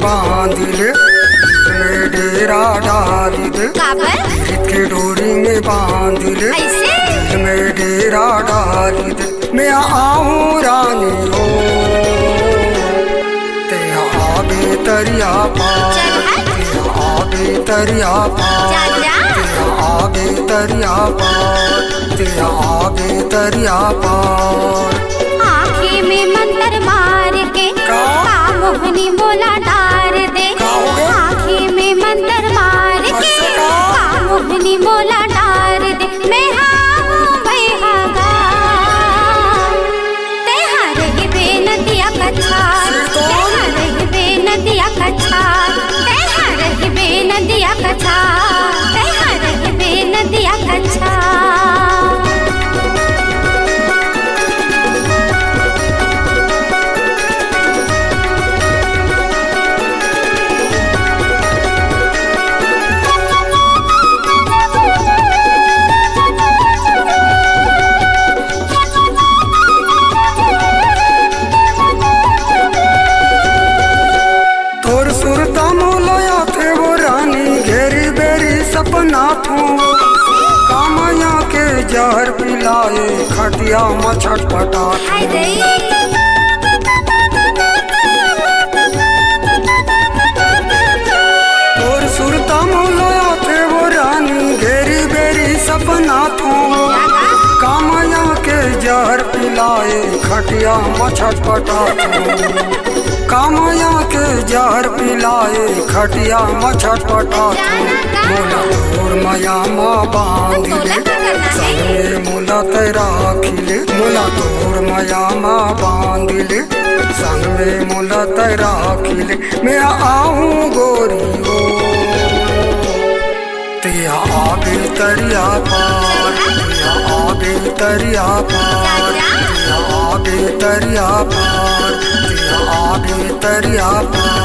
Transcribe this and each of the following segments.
बांध ले, में डेरा डाल दे, पीरित के डोरी में बांध ले, में डेरा डाल दे। मैं आऊँ रानी हो तेरा आगे तरिया पार, तेरा आगे तरिया पार, तेरा आगे तरिया पार, तेरा आगे तरिया पार। आँखें में मंतर मार के मोहनी बोला डार दे, आँखें में मंतर मार के मोहनी बोला डार दे। मैं हाँ भाई हागा तेहा रही बेनदिया कच्छा, तेहा रही बेनदिया कच्छा, तेहा रही बेनदिया कच्छा, तेहा रही बेनदिया कच्छा। सपना तू कामया के जहर पिलाए खटिया में छटपटा तोर सुरता मोलया थे वो रानी घेरी बेरी सपना तू कामया के जहर पिलाए खटिया में छटपटा कामया के जहर पिलाए खटिया में छटपटा मोला तोर माया माँ बांध ले, संगे मोला तेरा खिले, मोला तोर माया माँ बांध ले, संग में मोला तेरा खिले। मैं आऊँ गोरी हो तेरा आगे तरिया पार, तेरा आगे तरिया पार, तेरा आगे तरिया पार, तेरा आगे तरिया पार।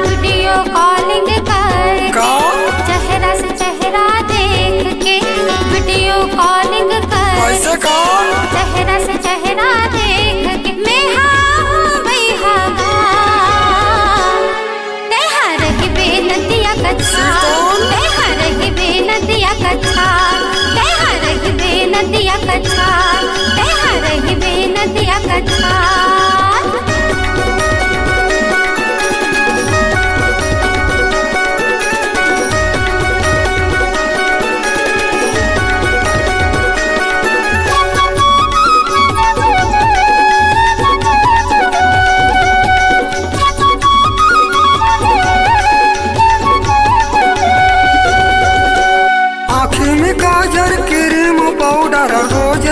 वीडियो कॉलिंग कर चेहरा से चेहरा देख के, वीडियो कॉलिंग कर चेहरा से चेहरा देख के। मैं हाँ भाई हागा तेहा रही बेनदिया कच्छा, तेहा रही बेनदिया कच्छा, तेहा रही बेनदिया कच्छा, तेहा रही बेनदिया कच्छा।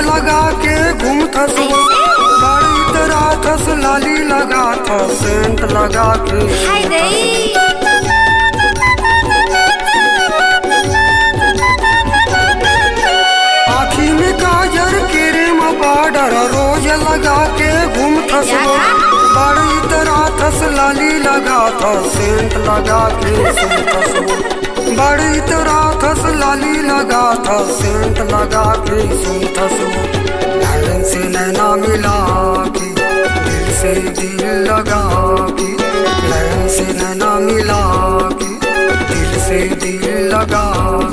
लगा के घूमता बड़ी तरह थस लाली लगा था सेंट लगा के आँखी में काजर क्रीम पाउडर रोज लगा के घूमता बड़ी तरह थस लाली लगा था सेंट लगा के बड़ी तरह थस लाली लगा था सेंट लगा के सुनता सो नैन से नैना मिला के दिल से दिल लगा के, नैन से नैना मिला के दिल से दिल लगा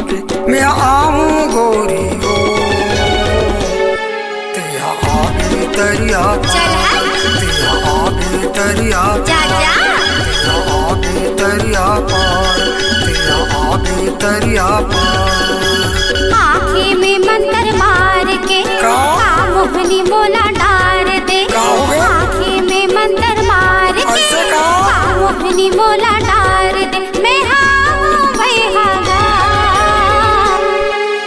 के। मैं आऊँ गोरी हो तेरा आगे तरिया पार, तेरा आगे तरिया पार, तेरा आगे तरिया पार, तेरा आगे तरिया पार। आँखी में मंतर मार के का मोहनी मोला डार दे। हो गया? आँखी में मंतर मार के ऐसे का? मोहनी मोला डार दे। मैं हाँ भाई हागा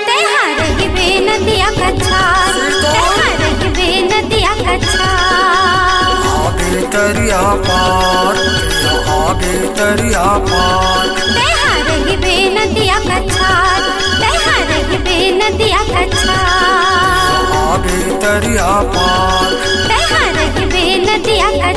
ते हर बे नदिया कच्छा, ते हर बे नदिया कच्छा। आगे तरिया पार, आगे तरिया पार। ते हर बे नदिया कच्छा, ते हर बे नदिया कच्छा। आगे तरिया पार, ते हर बे नदिया कच्छा।